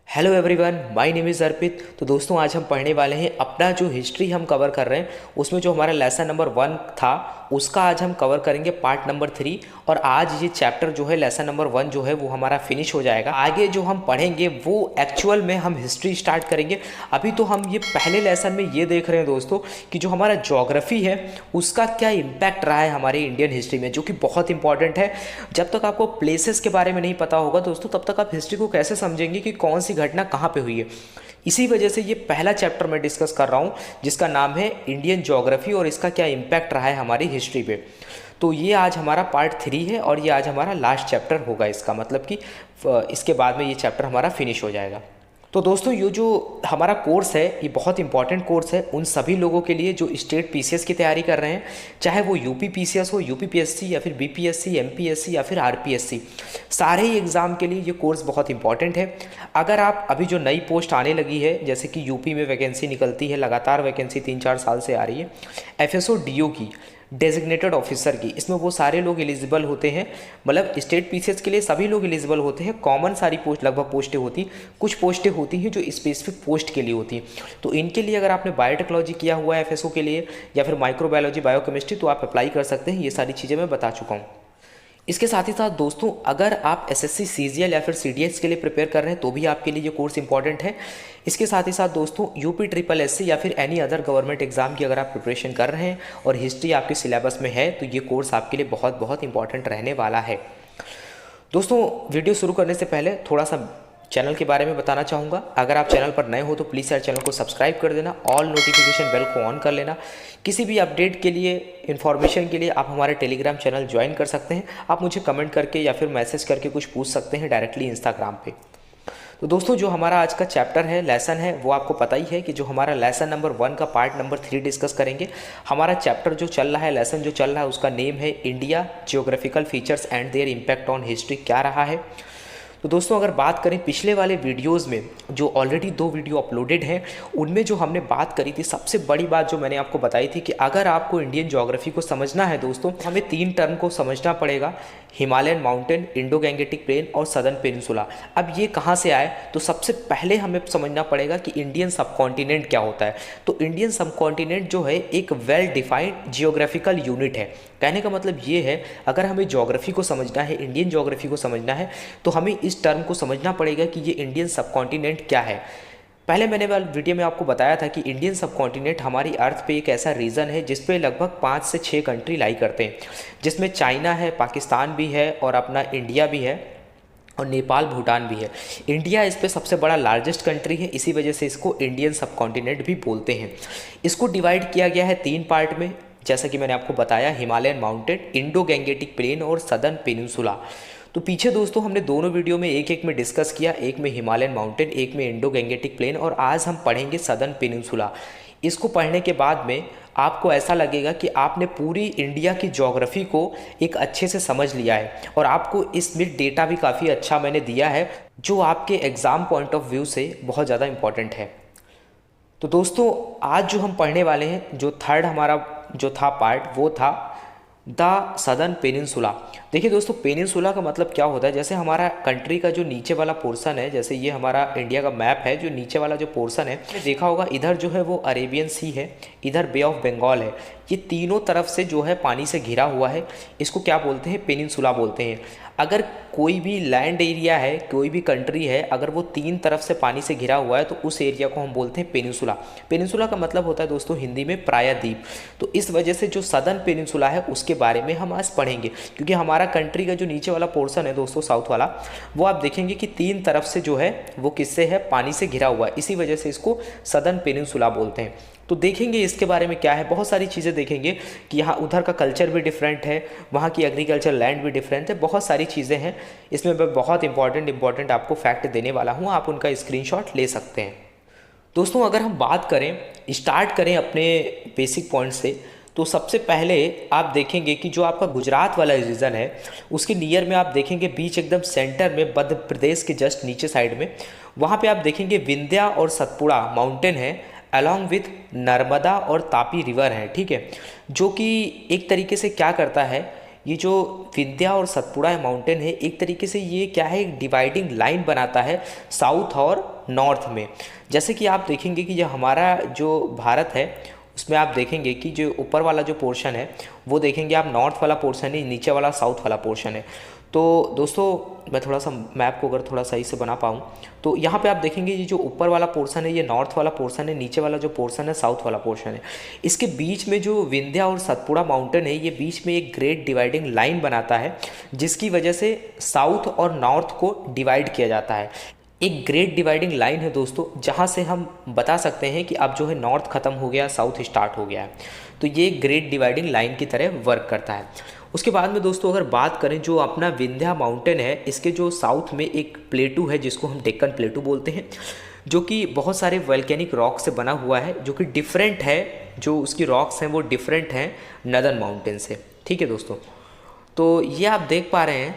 Hello everyone, my name is Arpit. तो दोस्तों आज हम पढ़ने वाले हैं अपना जो हिस्ट्री हम कवर कर रहे हैं उसमें जो हमारा लेसन नंबर 1 था उसका आज हम कवर करेंगे पार्ट नंबर 3। और आज ये चैप्टर जो है लेसन नंबर 1 जो है वो हमारा फिनिश हो जाएगा। आगे जो हम पढ़ेंगे वो एक्चुअल में हम हिस्ट्री स्टार्ट करेंगे। अभी तो हम ये पहले लेसन में ये देख रहे हैं दोस्तों कि जो हमारा ज्योग्राफी है उसका क्या इम्पैक्ट रहा है हमारे इंडियन हिस्ट्री में, जो कि बहुत इंपॉर्टेंट है। जब तक आपको प्लेसेस के बारे में नहीं पता होगा दोस्तों तब तक आप हिस्ट्री को कैसे समझेंगे कि कौन सी घटना कहाँ पे हुई है। इसी वजह से ये पहला चैप्टर मैं डिस्कस कर रहा हूँ जिसका नाम है इंडियन ज्योग्राफी और इसका क्या इम्पैक्ट रहा है हमारी हिस्ट्री पे। तो ये आज हमारा पार्ट 3 है और ये आज हमारा लास्ट चैप्टर होगा। इसका मतलब कि इसके बाद में ये चैप्टर हमारा फिनिश हो जाएगा। तो दोस्तों ये जो हमारा कोर्स है ये बहुत इंपॉर्टेंट कोर्स है उन सभी लोगों के लिए जो स्टेट पीसीएस की तैयारी कर रहे हैं, चाहे वो यूपी पीसीएस हो, यूपी पीएससी या फिर बीपीएससी, एमपीएससी या फिर आरपीएससी, सारे ही एग्ज़ाम के लिए ये कोर्स बहुत इंपॉर्टेंट है। अगर आप अभी जो नई पोस्ट आने लगी है, जैसे कि यूपी में वैकेंसी निकलती है, लगातार वैकेंसी 3-4 साल से आ रही है, एफएसओ डीओ की, डेजिग्नेटेड ऑफिसर की, इसमें वो सारे लोग एलिजिबल होते हैं। मतलब स्टेट पीसीएस के लिए सभी लोग एलिजिबल होते हैं। कॉमन सारी पोस्ट लगभग पोस्टें होती, कुछ पोस्टें होती हैं जो स्पेसिफिक पोस्ट के लिए होती हैं। तो इनके लिए अगर आपने बायोटेक्नोलॉजी किया हुआ है एफएसओ के लिए या फिर माइक्रोबायोलॉजी, बायोकेमिस्ट्री, तो आप अप्लाई कर सकते हैं। ये सारी चीज़ें मैं बता चुका हूँ। इसके साथ ही साथ दोस्तों अगर आप एसएससी, सीजीएल या फिर सीडीएस के लिए प्रिपेयर कर रहे हैं तो भी आपके लिए ये कोर्स इंपॉर्टेंट है। इसके साथ ही साथ दोस्तों यूपी ट्रिपल एससी या फिर एनी अदर गवर्नमेंट एग्जाम की अगर आप प्रिपरेशन कर रहे हैं और हिस्ट्री आपके सिलेबस में है तो ये कोर्स आपके लिए बहुत बहुत इंपॉर्टेंट रहने वाला है। दोस्तों वीडियो शुरू करने से पहले थोड़ा सा चैनल के बारे में बताना चाहूँगा। अगर आप चैनल पर नए हो तो प्लीज़ यार चैनल को सब्सक्राइब कर देना, ऑल नोटिफिकेशन बेल को ऑन कर लेना। किसी भी अपडेट के लिए, इन्फॉर्मेशन के लिए आप हमारे टेलीग्राम चैनल ज्वाइन कर सकते हैं। आप मुझे कमेंट करके या फिर मैसेज करके कुछ पूछ सकते हैं डायरेक्टली इंस्टाग्राम पे। तो दोस्तों जो हमारा आज का चैप्टर है, लेसन है, वो आपको पता ही है कि जो हमारा लेसन नंबर 1 का पार्ट नंबर 3 डिस्कस करेंगे। हमारा चैप्टर जो चल रहा है, लेसन जो चल रहा है उसका नेम है India geographical features and there impact on history क्या रहा है। तो दोस्तों अगर बात करें पिछले वाले वीडियोस में जो ऑलरेडी 2 वीडियो अपलोडेड हैं उनमें जो हमने बात करी थी, सबसे बड़ी बात जो मैंने आपको बताई थी कि अगर आपको इंडियन ज्योग्राफी को समझना है दोस्तों, हमें 3 टर्म को समझना पड़ेगा, Himalayan mountain, Indo Gangetic plain और सदर्न पेनिनसुला। अब ये कहाँ से आए, तो सबसे पहले हमें समझना पड़ेगा कि इंडियन सब कॉन्टिनेंट क्या होता है। तो इंडियन सब कॉन्टिनेंट जो है एक वेल डिफाइंड जियोग्राफिकल यूनिट है। कहने का मतलब ये है अगर हमें ज्योग्राफी को समझना है, इंडियन ज्योग्राफी को समझना है, तो हमें इस टर्म को समझना पड़ेगा कि ये इंडियन सब कॉन्टिनेंट क्या है। पहले मैंने वीडियो में आपको बताया था कि इंडियन सब कॉन्टिनेंट हमारी अर्थ पे एक ऐसा रीजन है जिस पे लगभग 5 से 6 कंट्री लाई करते हैं, जिसमें चाइना है, पाकिस्तान भी है और अपना इंडिया भी है और नेपाल, भूटान भी है। इंडिया इस पे सबसे बड़ा लार्जेस्ट कंट्री है, इसी वजह से इसको इंडियन सब कॉन्टिनेंट भी बोलते हैं। इसको डिवाइड किया गया है 3 पार्ट में, जैसा कि मैंने आपको बताया, Himalayan mountain, Indo Gangetic plain और सदर्न पेनिनसुला। तो पीछे दोस्तों हमने दोनों वीडियो में एक में डिस्कस किया, एक में हिमालयन माउंटेन, एक में इंडो गैंगेटिक प्लेन, और आज हम पढ़ेंगे सदर्न पेनिनसुला। इसको पढ़ने के बाद में आपको ऐसा लगेगा कि आपने पूरी इंडिया की ज्योग्राफी को एक अच्छे से समझ लिया है और आपको इसमें डेटा भी काफ़ी अच्छा मैंने दिया है जो आपके एग्ज़ाम पॉइंट ऑफ व्यू से बहुत ज़्यादा इंपॉर्टेंट है। तो दोस्तों आज जो हम पढ़ने वाले हैं, जो थर्ड हमारा जो था पार्ट, वो था द सदर्न पेनिनसुला। देखिए दोस्तों पेनिनसुला का मतलब क्या होता है, जैसे हमारा कंट्री का जो नीचे वाला पोर्शन है, जैसे ये हमारा इंडिया का मैप है, जो नीचे वाला जो पोर्शन है देखा होगा, इधर जो है वो अरेबियन सी है, इधर बे ऑफ बंगाल है, ये तीनों तरफ से जो है पानी से घिरा हुआ है। इसको क्या बोलते हैं, पेनिनसुला बोलते हैं। अगर कोई भी लैंड एरिया है, कोई भी कंट्री है, अगर वो 3 तरफ से पानी से घिरा हुआ है तो उस एरिया को हम बोलते हैं पेनिनसुला। पेनिनसुला का मतलब होता है दोस्तों हिंदी में प्रायद्वीप। तो इस वजह से जो सदर्न पेनिनसुला है उसके बारे में हम आज पढ़ेंगे, क्योंकि हमारा कंट्री का जो नीचे वाला पोर्शन है दोस्तों, साउथ वाला, वो आप देखेंगे कि 3 तरफ से जो है वो किससे है, पानी से घिरा हुआ है। इसी वजह से इसको सदर्न पेनिनसुला बोलते हैं। तो देखेंगे इसके बारे में क्या है, बहुत सारी चीज़ें देखेंगे कि यहाँ उधर का कल्चर भी डिफरेंट है, वहाँ की एग्रीकल्चर लैंड भी डिफरेंट है, बहुत सारी चीज़ें हैं। इसमें मैं बहुत इंपॉर्टेंट आपको फैक्ट देने वाला हूँ, आप उनका स्क्रीनशॉट ले सकते हैं। दोस्तों अगर हम बात करें, स्टार्ट करें अपने बेसिक पॉइंट से, तो सबसे पहले आप देखेंगे कि जो आपका गुजरात वाला रीजन है उसके नियर में आप देखेंगे बीच एकदम सेंटर में, मध्य प्रदेश के जस्ट नीचे साइड में, वहाँ पे आप देखेंगे विंध्या और सतपुड़ा माउंटेन है, अलॉन्ग विथ नर्मदा और तापी रिवर है, ठीक है, जो कि एक तरीके से क्या करता है ये जो विंध्या और सतपुड़ा माउंटेन है, एक तरीके से ये क्या है, एक डिवाइडिंग लाइन बनाता है साउथ और नॉर्थ में। जैसे कि आप देखेंगे कि जो हमारा जो भारत है उसमें आप देखेंगे कि जो ऊपर वाला जो पोर्शन है वो देखेंगे आप, नॉर्थ वाला पोर्शन है, नीचे वाला साउथ वाला पोर्शन है। तो दोस्तों मैं थोड़ा सा मैप को अगर थोड़ा सही से बना पाऊँ तो यहाँ पे आप देखेंगे ये जो ऊपर वाला पोर्शन है ये नॉर्थ वाला पोर्शन है, नीचे वाला जो पोर्शन है साउथ वाला पोर्शन है। इसके बीच में जो विंध्या और सतपुड़ा माउंटेन है ये बीच में एक ग्रेट डिवाइडिंग लाइन बनाता है, जिसकी वजह से साउथ और नॉर्थ को डिवाइड किया जाता है। एक ग्रेट डिवाइडिंग लाइन है दोस्तों, जहाँ से हम बता सकते हैं कि अब जो है नॉर्थ ख़त्म हो गया, साउथ स्टार्ट हो गया है। तो ये ग्रेट डिवाइडिंग लाइन की तरह वर्क करता है। उसके बाद में दोस्तों अगर बात करें जो अपना विंध्या माउंटेन है, इसके जो साउथ में एक प्लेटू है जिसको हम डेक्कन प्लेटू बोलते हैं, जो कि बहुत सारे वोल्केनिक रॉक से बना हुआ है, जो कि डिफरेंट है, जो उसकी रॉक्स हैं वो डिफरेंट हैं नदर्न माउंटेन से। ठीक है दोस्तों, तो ये आप देख पा रहे हैं,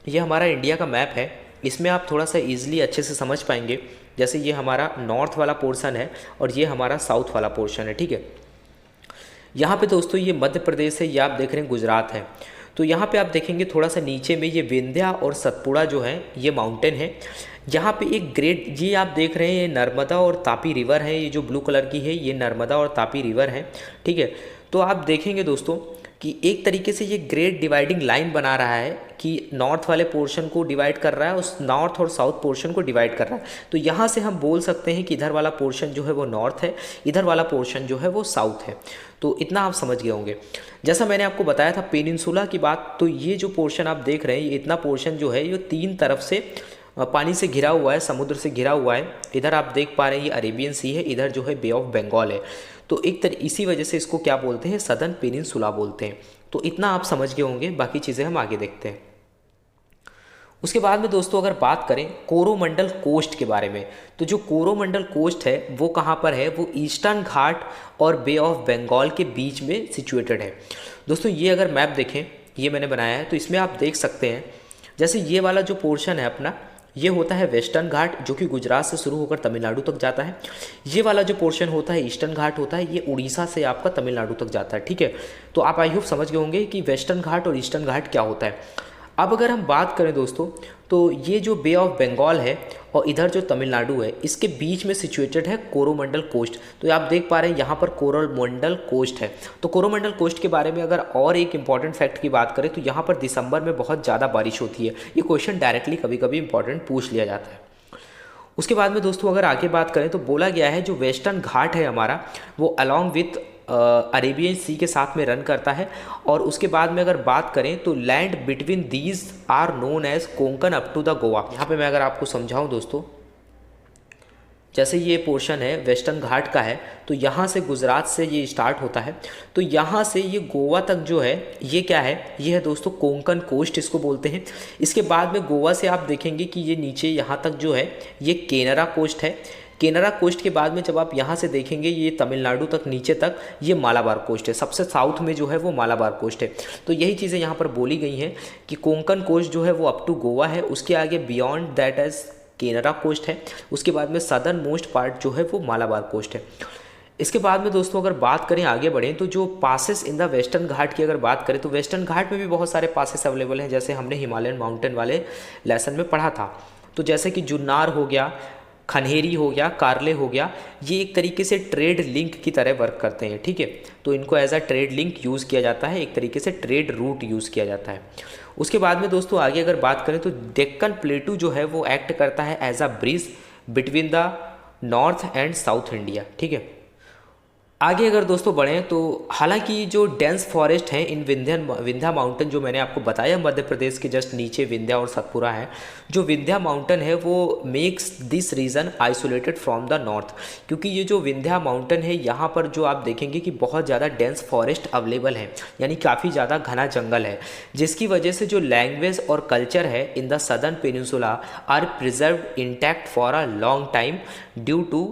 ये हमारा इंडिया का मैप है। इसमें आप थोड़ा सा ईजिली अच्छे से समझ पाएंगे। जैसे ये हमारा नॉर्थ वाला पोर्शन है और ये हमारा साउथ वाला पोर्शन है। ठीक है, यहाँ पे दोस्तों ये मध्य प्रदेश है, ये आप देख रहे हैं गुजरात है। तो यहाँ पे आप देखेंगे थोड़ा सा नीचे में ये विंध्या और सतपुड़ा जो है ये माउंटेन है। यहाँ पे एक ग्रेट, ये आप देख रहे हैं ये नर्मदा और तापी रिवर है, ये जो ब्लू कलर की है ये नर्मदा और तापी रिवर है। ठीक है, तो आप देखेंगे दोस्तों कि एक तरीके से ये ग्रेट डिवाइडिंग लाइन बना रहा है कि नॉर्थ वाले पोर्शन को डिवाइड कर रहा है, उस नॉर्थ और साउथ पोर्शन को डिवाइड कर रहा है। तो यहाँ से हम बोल सकते हैं कि इधर वाला पोर्शन जो है वो नॉर्थ है, इधर वाला पोर्शन जो है वो साउथ है। तो इतना आप समझ गए होंगे। जैसा मैंने आपको बताया था पेनिनसुला की बात, तो ये जो पोर्शन आप देख रहे हैं, ये इतना पोर्शन जो है ये 3 तरफ से पानी से घिरा हुआ है, समुद्र से घिरा हुआ है। इधर आप देख पा रहे हैं ये अरेबियन सी है, इधर जो है बे ऑफ बंगाल है। तो इसी वजह से इसको क्या बोलते हैं, सदर्न पेनिनसुला बोलते हैं। तो इतना आप समझ गए होंगे, बाकी चीज़ें हम आगे देखते हैं। उसके बाद में दोस्तों अगर बात करें कोरोमंडल कोस्ट के बारे में, तो जो कोरोमंडल कोस्ट है वो कहाँ पर है, वो ईस्टर्न घाट और बे ऑफ बंगाल के बीच में सिचुएटेड है। दोस्तों ये अगर मैप देखें, ये मैंने बनाया है, तो इसमें आप देख सकते हैं जैसे ये वाला जो पोर्शन है अपना, ये होता है वेस्टर्न घाट जो कि गुजरात से शुरू होकर तमिलनाडु तक जाता है। ये वाला जो पोर्शन होता है ईस्टर्न घाट होता है, ये उड़ीसा से आपका तमिलनाडु तक जाता है। ठीक है, तो आप आई होप समझ गए होंगे कि वेस्टर्न घाट और ईस्टर्न घाट क्या होता है। अब अगर हम बात करें दोस्तों, तो ये जो बे ऑफ बंगाल है और इधर जो तमिलनाडु है, इसके बीच में सिचुएटेड है कोरोमंडल कोस्ट। तो आप देख पा रहे हैं यहाँ पर कोरोमंडल कोस्ट है। तो कोरोमंडल कोस्ट के बारे में अगर और एक इंपॉर्टेंट फैक्ट की बात करें, तो यहाँ पर दिसंबर में बहुत ज़्यादा बारिश होती है। ये क्वेश्चन डायरेक्टली कभी कभी इंपॉर्टेंट पूछ लिया जाता है। उसके बाद में दोस्तों अगर आगे बात करें तो बोला गया है जो वेस्टर्न घाट है हमारा, वो अलॉन्ग विथ अरेबियन सी के साथ में रन करता है। और उसके बाद में अगर बात करें तो land between these are known as Konkan up to the Goa. यहाँ पे मैं अगर आपको समझाऊं दोस्तों, जैसे ये पोर्शन है वेस्टर्न घाट का है, तो यहाँ से गुजरात से ये स्टार्ट होता है, तो यहाँ से ये गोवा तक जो है ये क्या है, ये है दोस्तों कोंकण कोस्ट इसको बोलते हैं। इसके बाद में गोवा से आप देखेंगे कि ये नीचे यहाँ तक जो है ये केनरा कोस्ट है। केनरा कोस्ट के बाद में जब आप यहाँ से देखेंगे ये तमिलनाडु तक नीचे तक ये मालाबार कोस्ट है। सबसे साउथ में जो है वो मालाबार कोस्ट है। तो यही चीज़ें यहाँ पर बोली गई हैं कि कोंकण कोस्ट जो है वो अप टू गोवा है, उसके आगे beyond that as Canara coast है, उसके बाद में सदर्न मोस्ट पार्ट जो है वो मालाबार कोस्ट है। इसके बाद में दोस्तों अगर बात करें आगे बढ़ें तो जो passes in the western Ghat की अगर बात करें तो वेस्टर्न घाट में भी बहुत सारे पासेस अवेलेबल हैं, जैसे हमने हिमालयन माउंटेन वाले लेसन में पढ़ा था। तो जैसे कि जुन्नार हो गया, खनहेरी हो गया, कार्ले हो गया, ये एक तरीके से ट्रेड लिंक की तरह वर्क करते हैं। ठीक है, तो इनको as a trade link use किया जाता है, एक तरीके से ट्रेड रूट यूज़ किया जाता है। उसके बाद में दोस्तों आगे अगर बात करें तो डेक्कन प्लेटू जो है वो एक्ट करता है as a bridge between the north and south India. ठीक है, आगे अगर दोस्तों बढ़ें तो हालांकि जो डेंस फॉरेस्ट है इन विंध्या माउंटेन जो मैंने आपको बताया मध्य प्रदेश के जस्ट नीचे विंध्या और सतपुड़ा है, जो विंध्या माउंटेन है वो makes this region isolated from the north, क्योंकि ये जो विंध्या माउंटेन है यहाँ पर जो आप देखेंगे कि बहुत ज़्यादा डेंस फॉरेस्ट अवेलेबल है, यानी काफ़ी ज़्यादा घना जंगल है, जिसकी वजह से जो लैंग्वेज और कल्चर है in the southern peninsula are preserved intact for a long time due to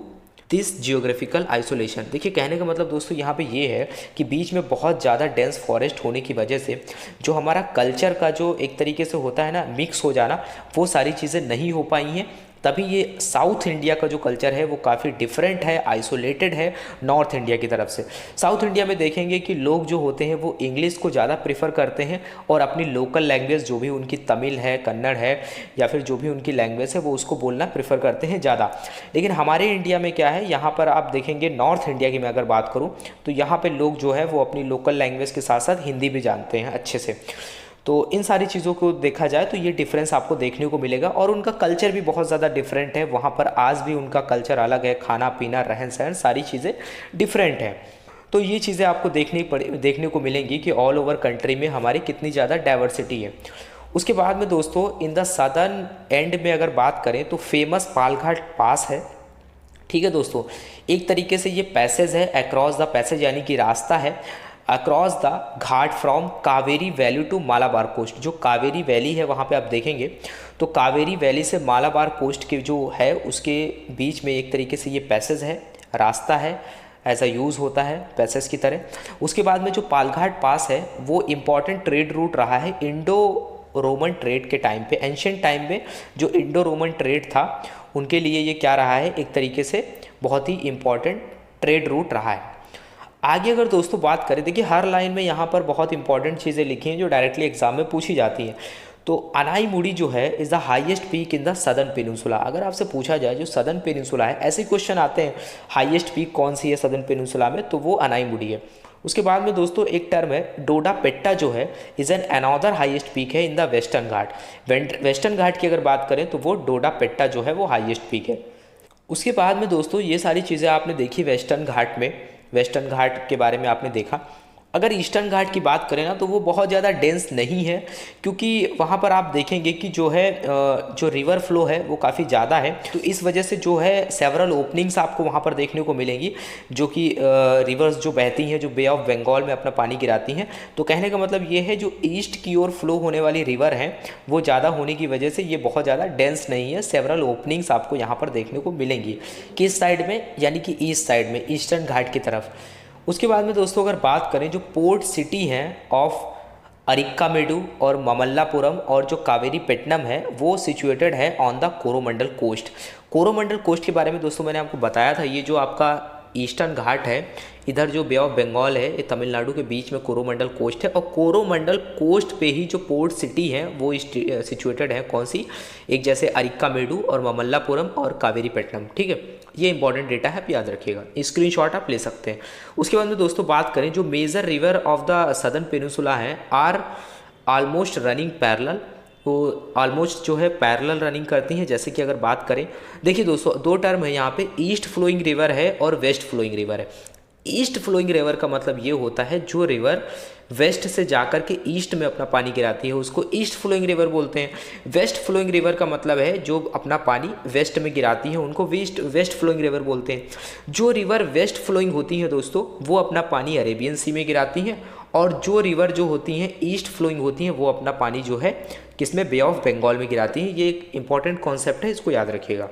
this geographical isolation. देखिए कहने का मतलब दोस्तों यहाँ पे ये है कि बीच में बहुत ज़्यादा डेंस फॉरेस्ट होने की वजह से जो हमारा कल्चर का जो एक तरीके से होता है ना मिक्स हो जाना, वो सारी चीज़ें नहीं हो पाई हैं, तभी ये साउथ इंडिया का जो कल्चर है वो काफ़ी डिफरेंट है, आइसोलेटेड है नॉर्थ इंडिया की तरफ से। साउथ इंडिया में देखेंगे कि लोग जो होते हैं वो इंग्लिश को ज़्यादा प्रेफर करते हैं और अपनी लोकल लैंग्वेज जो भी उनकी तमिल है, कन्नड़ है या फिर जो भी उनकी लैंग्वेज है वो उसको बोलना प्रेफर करते हैं ज़्यादा। लेकिन हमारे इंडिया में क्या है, यहाँ पर आप देखेंगे नॉर्थ इंडिया की मैं अगर बात करूँ तो यहाँ पर लोग जो है वो अपनी लोकल लैंग्वेज के साथ साथ हिंदी भी जानते हैं अच्छे से। तो इन सारी चीज़ों को देखा जाए तो ये डिफरेंस आपको देखने को मिलेगा और उनका कल्चर भी बहुत ज़्यादा डिफरेंट है। वहाँ पर आज भी उनका कल्चर अलग है, खाना पीना रहन सहन सारी चीज़ें डिफरेंट हैं। तो ये चीज़ें आपको देखने को मिलेंगी कि ऑल ओवर कंट्री में हमारी कितनी ज़्यादा डाइवर्सिटी है। उसके बाद में दोस्तों इन द सदर्न एंड में अगर बात करें तो फेमस पालघाट पास है। ठीक है दोस्तों, एक तरीके से ये पैसेज है, अक्रॉस द पैसेज यानी कि रास्ता है across the ghat from Kaveri valley to Malabar coast. जो कावेरी वैली है वहाँ पे आप देखेंगे तो कावेरी वैली से मालाबार कोस्ट के जो है उसके बीच में एक तरीके से ये पैसेज है, रास्ता है, ऐसा यूज़ होता है पैसेज की तरह। उसके बाद में जो पालघाट पास है वो इम्पॉर्टेंट ट्रेड रूट रहा है इंडो रोमन ट्रेड के टाइम पे। एंशियंट टाइम में जो इंडो रोमन ट्रेड था उनके लिए ये क्या रहा है, एक तरीके से बहुत ही इम्पॉर्टेंट ट्रेड रूट रहा है। आगे अगर दोस्तों बात करें, देखिए हर लाइन में यहाँ पर बहुत इंपॉर्टेंट चीज़ें लिखी हैं जो डायरेक्टली एग्जाम में पूछी जाती हैं। तो अनाईमुड़ी जो है is the highest peak in the southern peninsula. अगर आपसे पूछा जाए जो सदर्न पेनिनसुला है, ऐसे क्वेश्चन आते हैं हाईएस्ट पीक कौन सी है सदर्न पेनिनसुला में, तो वो अनाईमुड़ी है। उसके बाद में दोस्तों एक टर्म है डोडा पेट्टा जो है is an another highest peak है in the western Ghat. Western Ghat की अगर बात करें तो वो डोडा पेट्टा जो है वो हाईएस्ट पीक है। उसके बाद में दोस्तों ये सारी चीज़ें आपने देखी वेस्टर्न घाट में, वेस्टर्न घाट के बारे में आपने देखा। अगर ईस्टर्न घाट की बात करें ना तो वो बहुत ज़्यादा डेंस नहीं है, क्योंकि वहाँ पर आप देखेंगे कि जो है जो रिवर फ्लो है वो काफ़ी ज़्यादा है। तो इस वजह से जो है सेवरल ओपनिंग्स आपको वहाँ पर देखने को मिलेंगी जो कि रिवर्स जो बहती हैं, जो बे ऑफ बंगाल में अपना पानी गिराती हैं। तो कहने का मतलब ये है जो ईस्ट की ओर फ्लो होने वाली रिवर हैं वो ज़्यादा होने की वजह से ये बहुत ज़्यादा डेंस नहीं है। सेवरल ओपनिंग्स आपको यहाँ पर देखने को मिलेंगी। किस साइड में, यानी कि ईस्ट साइड में, ईस्टर्न घाट की तरफ। उसके बाद में दोस्तों अगर बात करें जो पोर्ट सिटी हैं ऑफ अरिक्कामेडू और ममल्लापुरम और जो कावेरीपेट्टनम है वो सिचुएटेड है on the Coromandel coast. Coromandel coast के बारे में दोस्तों मैंने आपको बताया था, ये जो आपका ईस्टर्न घाट है, इधर जो बे ऑफ बंगाल है, ये तमिलनाडु के बीच में कोरोमंडल कोस्ट है और कोरोमंडल कोस्ट पे ही जो पोर्ट सिटी है वो सिचुएटेड है कौन सी, एक जैसे अरिक्कामेडू और ममल्लापुरम और कावेरीपेट्टनम। ठीक है, ये इंपॉर्टेंट डेटा है, आप याद रखिएगा, स्क्रीनशॉट आप ले सकते हैं। उसके बाद में दोस्तों बात करें जो major river of the southern peninsula है आर ऑलमोस्ट रनिंग पैरेलल, वो ऑलमोस्ट जो है पैरेलल रनिंग करती हैं। जैसे कि अगर बात करें, देखिए दोस्तों दो टर्म है यहाँ पे, ईस्ट फ्लोइंग रिवर है और वेस्ट फ्लोइंग रिवर है। ईस्ट फ्लोइंग रिवर का मतलब ये होता है जो रिवर वेस्ट से जाकर के ईस्ट में अपना पानी गिराती है उसको ईस्ट फ्लोइंग रिवर बोलते हैं। वेस्ट फ्लोइंग रिवर का मतलब है जो अपना पानी वेस्ट में गिराती है उनको वेस्ट फ्लोइंग रिवर बोलते हैं। जो रिवर वेस्ट फ्लोइंग होती है दोस्तों वो अपना पानी अरेबियन सी में गिराती हैं और जो रिवर जो होती हैं ईस्ट फ्लोइंग होती हैं वो अपना पानी जो है किसमें, बे ऑफ बंगाल में गिराती हैं। ये एक इंपॉर्टेंट कॉन्सेप्ट है, इसको याद रखिएगा।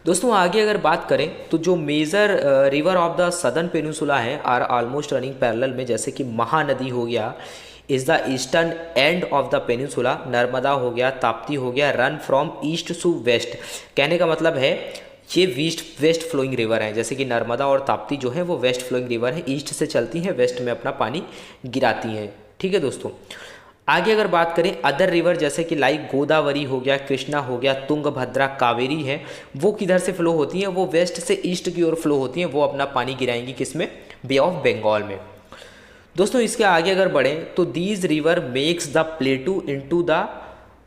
दोस्तों आगे अगर बात करें तो जो major river of the southern peninsula है आर ऑलमोस्ट रनिंग पैरेलल में, जैसे कि महानदी हो गया is the eastern end of the peninsula, Narmada हो गया, ताप्ती हो गया, run from east to west. कहने का मतलब है ये वेस्ट फ्लोइंग रिवर हैं, जैसे कि नर्मदा और ताप्ती जो है वो वेस्ट फ्लोइंग रिवर है, ईस्ट से चलती हैं, वेस्ट में अपना पानी गिराती हैं। ठीक है दोस्तों, आगे अगर बात करें अदर रिवर जैसे कि लाइक गोदावरी हो गया, कृष्णा हो गया, तुंगभद्रा, कावेरी है, वो किधर से फ्लो होती हैं, वो वेस्ट से ईस्ट की ओर फ्लो होती हैं, वो अपना पानी गिराएंगी किसमें, बे ऑफ बंगाल में। दोस्तों इसके आगे अगर बढ़ें तो these river makes the प्लेटू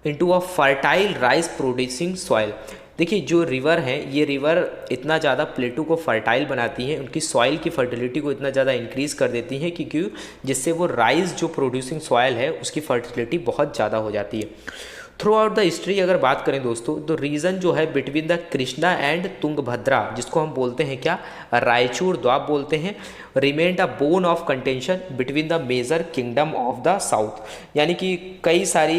into a fertile rice producing soil. देखिए जो रिवर हैं ये रिवर इतना ज़्यादा प्लेटू को फर्टाइल बनाती हैं, उनकी सॉइल की फर्टिलिटी को इतना ज़्यादा इंक्रीज़ कर देती हैं कि क्यों, जिससे वो राइस जो प्रोड्यूसिंग सॉइल है उसकी फर्टिलिटी बहुत ज़्यादा हो जाती है। थ्रू आउट द हिस्ट्री अगर बात करें दोस्तों तो रीजन जो है between the Krishna and Tungabhadra, जिसको हम बोलते हैं क्या, रायचूर द्वाब बोलते हैं, remained a bone of contention between the major kingdom of the south. यानी कि कई सारी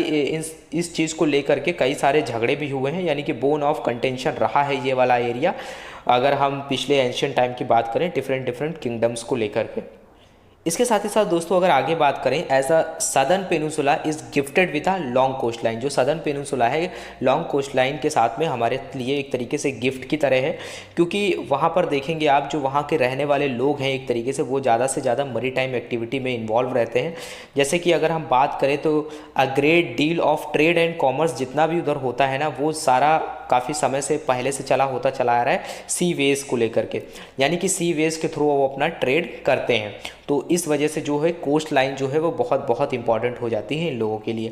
इस चीज़ को लेकर के कई सारे झगड़े भी हुए हैं, यानी कि बोन ऑफ कंटेंशन रहा है ये वाला एरिया, अगर हम पिछले एंशियंट टाइम की बात करें डिफरेंट किंगडम्स को लेकर के। इसके साथ ही साथ दोस्तों अगर आगे बात करें, as a southern peninsula is gifted with a long coast line. जो सदर्न पेनिनसुला है लॉन्ग कोस्ट लाइन के साथ में हमारे लिए एक तरीके से गिफ्ट की तरह है, क्योंकि वहाँ पर देखेंगे आप जो वहाँ के रहने वाले लोग हैं एक तरीके से वो ज़्यादा से ज़्यादा मरी टाइम एक्टिविटी में इन्वॉल्व रहते हैं। जैसे कि अगर हम बात करें तो a great deal of trade and commerce जितना भी उधर होता है ना, वो सारा काफ़ी समय से पहले से चला आ रहा है सी वेज को लेकर के, यानी कि सी वेज के थ्रू वो अपना ट्रेड करते हैं। तो इस वजह से जो है कोस्ट लाइन जो है वो बहुत बहुत इंपॉर्टेंट हो जाती है इन लोगों के लिए।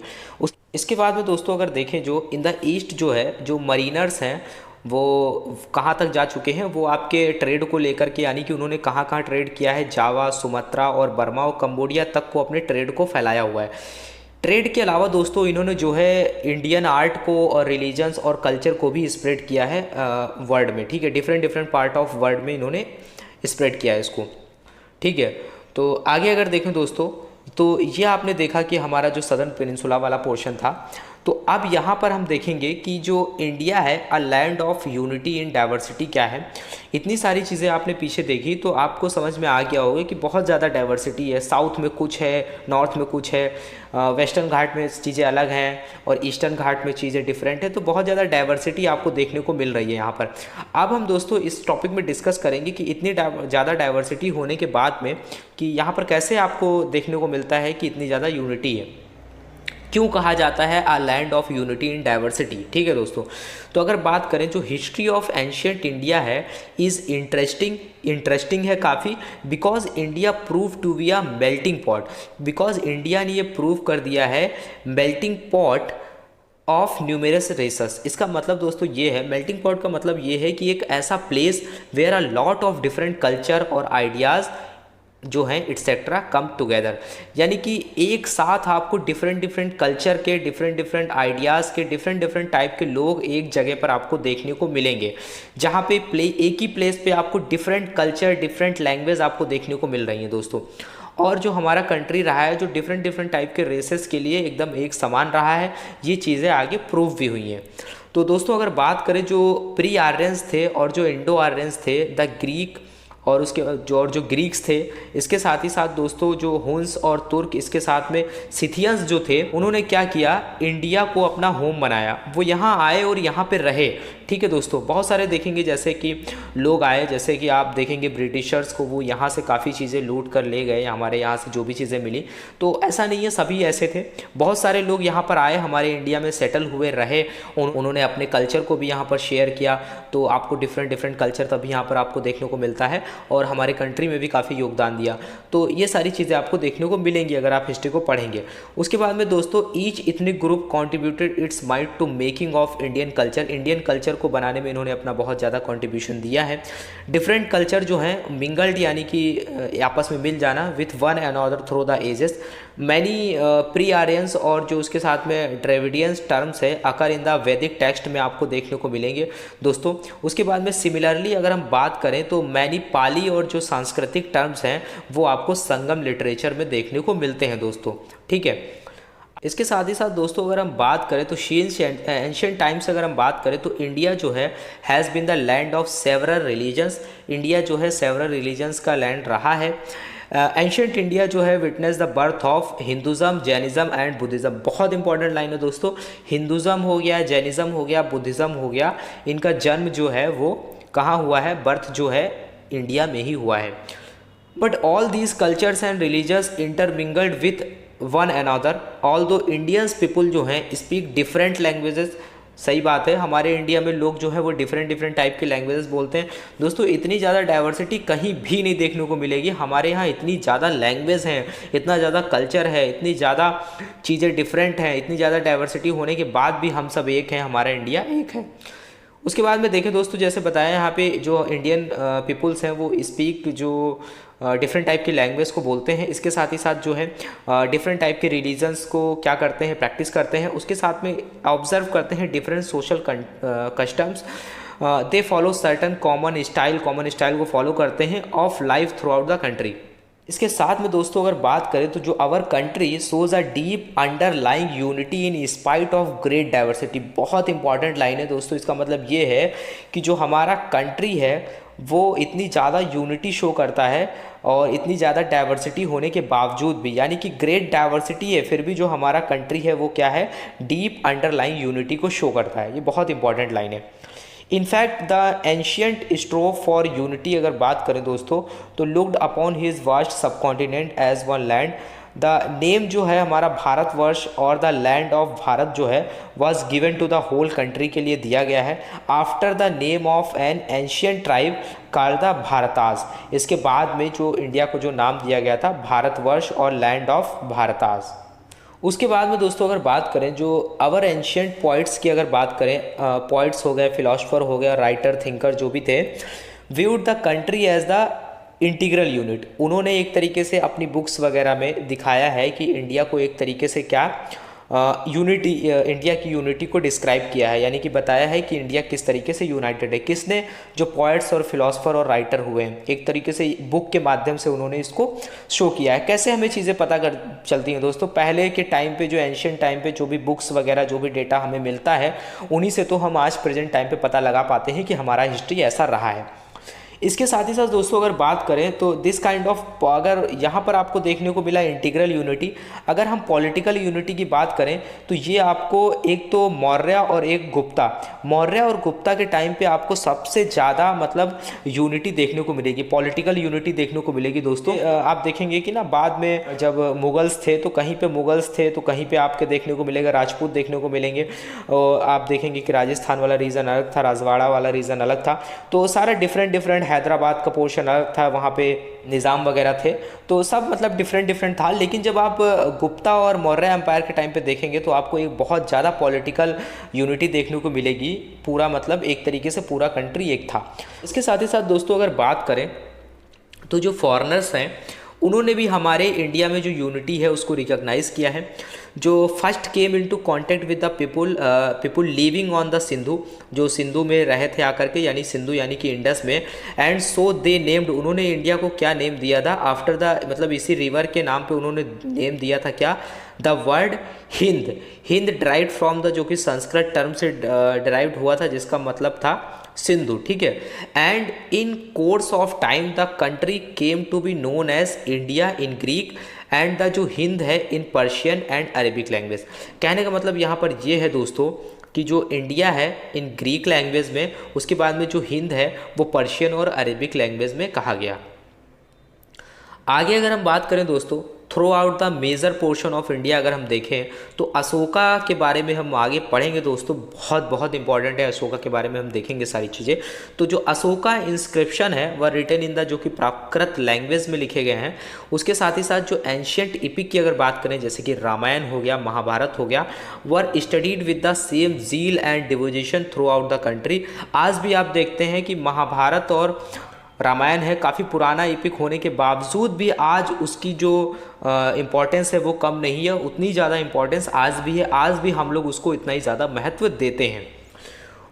इसके बाद में दोस्तों अगर देखें जो इन द ईस्ट जो है जो मरीनर्स हैं वो कहाँ तक जा चुके हैं, वो आपके ट्रेड को लेकर के, यानी कि उन्होंने कहाँ कहाँ ट्रेड किया है, जावा, सुमात्रा और बर्मा और कंबोडिया तक को अपने ट्रेड को फैलाया हुआ है। ट्रेड के अलावा दोस्तों इन्होंने जो है इंडियन आर्ट को और रिलीजन्स और कल्चर को भी स्प्रेड किया है वर्ल्ड में, ठीक है। Different different part of world में इन्होंने स्प्रेड किया है इसको, ठीक है। तो आगे अगर देखें दोस्तों तो ये आपने देखा कि हमारा जो सदर्न पेनिनसुला वाला पोर्शन था, तो अब यहाँ पर हम देखेंगे कि जो इंडिया है a land of unity in diversity क्या है। इतनी सारी चीज़ें आपने पीछे देखी तो आपको समझ में आ गया होगा कि बहुत ज़्यादा डाइवर्सिटी है। साउथ में कुछ है, नॉर्थ में कुछ है, वेस्टर्न घाट में चीज़ें अलग हैं और ईस्टर्न घाट में चीज़ें डिफरेंट है। तो बहुत ज़्यादा डाइवर्सिटी आपको देखने को मिल रही है यहाँ पर। अब हम दोस्तों इस टॉपिक में डिस्कस करेंगे कि इतनी ज़्यादा डाइवर्सिटी होने के बाद में कि यहाँ पर कैसे आपको देखने को मिलता है कि इतनी ज़्यादा यूनिटी है, क्यों कहा जाता है a land of unity in diversity, ठीक है दोस्तों। तो अगर बात करें जो हिस्ट्री ऑफ एंशियंट इंडिया है इज़ इंटरेस्टिंग है काफ़ी, because India prove to be a melting pot. Because India ने ये प्रूव कर दिया है melting pot of numerous races. इसका मतलब दोस्तों ये है, मेल्टिंग पॉट का मतलब ये है कि एक ऐसा place where a lot of different culture और आइडियाज़ जो हैं इट्सेट्रा कम टुगेदर, यानी कि एक साथ आपको डिफरेंट कल्चर के डिफरेंट आइडियाज़ के डिफरेंट टाइप के लोग एक जगह पर आपको देखने को मिलेंगे, जहाँ पे एक ही प्लेस पे आपको डिफरेंट कल्चर डिफरेंट लैंग्वेज आपको देखने को मिल रही हैं दोस्तों। और जो हमारा कंट्री रहा है जो डिफरेंट टाइप के रेसेस के लिए एकदम एक समान रहा है, ये चीज़ें आगे प्रूव भी हुई हैं। तो दोस्तों अगर बात करें जो प्री आर्यंस थे और जो इंडो आर्यंस थे, द ग्रीक और उसके जो ग्रीक्स थे, इसके साथ ही साथ दोस्तों जो हुन्स और तुर्क, इसके साथ में सिथियंस जो थे, उन्होंने क्या किया, इंडिया को अपना होम बनाया। वो यहाँ आए और यहाँ पे रहे, ठीक है दोस्तों। बहुत सारे देखेंगे जैसे कि लोग आए, जैसे कि आप देखेंगे ब्रिटिशर्स को वो यहाँ से काफ़ी चीज़ें लूट कर ले गए, हमारे यहाँ से जो भी चीज़ें मिली। तो ऐसा नहीं है सभी ऐसे थे, बहुत सारे लोग यहाँ पर आए, हमारे इंडिया में सेटल हुए रहे, उन्होंने अपने कल्चर को भी यहाँ पर शेयर किया। तो आपको डिफरेंट कल्चर तभी यहाँ पर आपको देखने को मिलता है और हमारे कंट्री में भी काफ़ी योगदान दिया। तो ये सारी चीज़ें आपको देखने को मिलेंगी अगर आप हिस्ट्री को पढ़ेंगे। उसके बाद में दोस्तों each ethnic group contributed its might to making of Indian culture. Indian culture को बनाने में इन्होंने अपना बहुत ज़्यादा कंट्रीब्यूशन दिया है। डिफरेंट कल्चर जो हैं मिंगल्ड, यानी कि आपस में मिल जाना, with one and other through the ages. Many pre Aryans और जो उसके साथ में ड्रेविडियंस टर्म्स है अकर इन द वैदिक टेक्स्ट में आपको देखने को मिलेंगे दोस्तों। उसके बाद में सिमिलरली अगर हम बात करें तो मैनी पाली और जो सांस्कृतिक टर्म्स हैं वो आपको संगम लिटरेचर में देखने को मिलते हैं दोस्तों, ठीक है। इसके साथ ही साथ दोस्तों अगर हम बात करें तो एंशिएंट टाइम्स अगर हम बात करें तो इंडिया जो है has been the land of several religions. India जो है सेवरल रिलीजन्स का लैंड रहा है। एंशिएंट इंडिया जो है witness the birth of Hinduism, Jainism and Buddhism. बहुत इंपॉर्टेंट लाइन है दोस्तों, हिंदुज़म हो गया, जैनिज़्म हो गया, बुद्धिज़्म हो गया, इनका जन्म जो है वो कहाँ हुआ है, बर्थ जो है इंडिया में ही हुआ है। But all these cultures and religions intermingled with one another, all दो इंडियंस पीपल जो हैं स्पीक डिफरेंट लैंग्वेजेस। सही बात है, हमारे इंडिया में लोग जो है वो डिफरेंट टाइप के लैंग्वेजेस बोलते हैं दोस्तों। इतनी ज़्यादा डाइवर्सिटी कहीं भी नहीं देखने को मिलेगी। हमारे यहाँ इतनी ज़्यादा लैंग्वेज हैं, इतना ज़्यादा कल्चर है, इतनी ज़्यादा चीज़ें डिफरेंट हैं, इतनी ज़्यादा डाइवर्सिटी होने के बाद भी हम सब एक हैं, हमारा इंडिया एक है। उसके बाद में देखें दोस्तों, जैसे बताया यहाँ पे जो इंडियन पीपल्स हैं वो स्पीक जो डिफरेंट टाइप की लैंग्वेज को बोलते हैं। इसके साथ ही साथ जो है डिफरेंट टाइप के रिलीजन्स को क्या करते हैं, प्रैक्टिस करते हैं। उसके साथ में ऑब्जर्व करते हैं different social customs. They follow certain common style को फॉलो करते हैं of life throughout the country. इसके साथ में दोस्तों अगर बात करें तो जो our country shows a deep underlying unity in spite of great diversity. बहुत इंपॉर्टेंट लाइन है दोस्तों, इसका मतलब ये है कि जो हमारा कंट्री है वो इतनी ज़्यादा यूनिटी शो करता है और इतनी ज़्यादा डाइवर्सिटी होने के बावजूद भी, यानी कि ग्रेट डाइवर्सिटी है फिर भी जो हमारा कंट्री है वो क्या है, डीप अंडरलाइन यूनिटी को शो करता है। ये बहुत इंपॉर्टेंट लाइन है। In fact the ancient strove for unity अगर बात करें दोस्तों, तो looked upon his vast subcontinent as one land. The name जो है हमारा भारतवर्ष और द लैंड ऑफ भारत जो है was given to the whole country के लिए दिया गया है after the name of an ancient tribe called the Bharatas. इसके बाद में जो इंडिया को जो नाम दिया गया था भारतवर्ष और लैंड ऑफ भारताज। उसके बाद में दोस्तों अगर बात करें जो अवर एंशियंट पॉइट्स की अगर बात करें, पॉइट्स हो गए, फिलोसफर हो गया, राइटर, थिंकर जो भी थे, viewed the country as the integral unit. उन्होंने एक तरीके से अपनी बुक्स वगैरह में दिखाया है कि इंडिया को एक तरीके से क्या यूनिटी, इंडिया की यूनिटी को डिस्क्राइब किया है, यानी कि बताया है कि इंडिया किस तरीके से यूनाइटेड है। किसने, जो पॉइट्स और फिलोसफर और राइटर हुए हैं, एक तरीके से बुक के माध्यम से उन्होंने इसको शो किया है। कैसे हमें चीज़ें पता कर चलती हैं दोस्तों, पहले के टाइम पे, जो एंशियंट टाइम पे जो भी बुक्स वगैरह जो भी डेटा हमें मिलता है, उन्हीं से तो हम आज प्रेजेंट टाइम पे पता लगा पाते हैं कि हमारा हिस्ट्री ऐसा रहा है। इसके साथ ही साथ दोस्तों अगर बात करें तो दिस काइंड ऑफ, अगर यहाँ पर आपको देखने को मिला इंटीग्रल यूनिटी। अगर हम पॉलिटिकल यूनिटी की बात करें तो ये आपको एक तो मौर्य और एक गुप्ता, मौर्य और गुप्ता के टाइम पे आपको सबसे ज़्यादा मतलब यूनिटी देखने को मिलेगी, पॉलिटिकल यूनिटी देखने को मिलेगी दोस्तों। आप देखेंगे कि ना बाद में जब मुगल्स थे तो कहीं पे मुगल्स थे तो कहीं पे आपके देखने को मिलेगा राजपूत देखने को मिलेंगे, और आप देखेंगे कि राजस्थान वाला रीजन अलग था, राजवाड़ा वाला रीजन अलग था, तो सारा डिफरेंट हैदराबाद का पोर्शन अलग था, वहाँ पे निज़ाम वगैरह थे, तो सब मतलब डिफरेंट था। लेकिन जब आप गुप्ता और मौर्य एम्पायर के टाइम पे देखेंगे तो आपको एक बहुत ज़्यादा पॉलिटिकल यूनिटी देखने को मिलेगी, पूरा मतलब एक तरीके से पूरा कंट्री एक था। इसके साथ ही साथ दोस्तों अगर बात करें तो जो फॉरेनर्स हैं उन्होंने भी हमारे इंडिया में जो यूनिटी है उसको रिकॉग्नाइज़ किया है। जो first came into contact with the people living on the Sindhu, जो सिंधु में रहे थे आकर के, यानी सिंधु यानी कि इंडस में, एंड सो दे नेम्ड, उन्होंने इंडिया को क्या नेम दिया था, आफ्टर द, मतलब इसी रिवर के नाम पे उन्होंने नेम दिया था क्या, the word Hind. Hind derived from the, जो कि संस्कृत टर्म से ड्राइव्ड हुआ था जिसका मतलब था सिंधु, ठीक है। And in course of time the country came to be known as India in Greek and the, जो हिंद है, in Persian and Arabic language. कहने का मतलब यहाँ पर ये है दोस्तों कि जो इंडिया है इन ग्रीक लैंग्वेज में, उसके बाद में जो हिंद है वो पर्शियन और अरेबिक लैंग्वेज में कहा गया। आगे अगर हम बात करें दोस्तों throughout the major portion of India, अगर हम देखें तो अशोका के बारे में हम आगे पढ़ेंगे दोस्तों, बहुत इंपॉर्टेंट है अशोका के बारे में हम देखेंगे सारी चीज़ें। तो जो अशोका इंस्क्रिप्शन है वह रिटन इन द, जो कि प्राकृत लैंग्वेज में लिखे गए हैं। उसके साथ ही साथ जो एंशियंट इपिक की अगर बात करें, जैसे कि रामायण हो गया, महाभारत हो गया, were studied with the same zeal and devotion throughout the country. आज भी आप देखते हैं कि महाभारत और रामायण है काफ़ी पुराना इपिक होने के बावजूद भी आज उसकी जो इम्पोर्टेंस है वो कम नहीं है, उतनी ज़्यादा इम्पोर्टेंस आज भी है, आज भी हम लोग उसको इतना ही ज़्यादा महत्व देते हैं।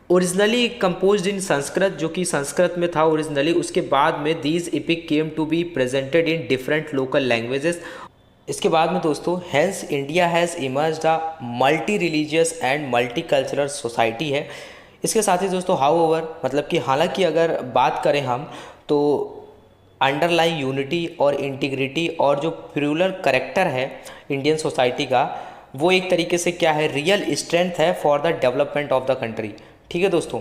ओरिजिनली कंपोज्ड इन संस्कृत, जो कि संस्कृत में था ओरिजिनली, उसके बाद में these epic came to be presented in different local languages. इसके बाद में दोस्तों hence India has emerged a multi religious and multi cultural society है। इसके साथ ही दोस्तों हाउएवर, मतलब कि हालांकि अगर बात करें हम तो अंडरलाइन यूनिटी और इंटीग्रिटी और जो प्लूरल करेक्टर है इंडियन सोसाइटी का, वो एक तरीके से क्या है, रियल स्ट्रेंथ है for the development of the country. ठीक है दोस्तों।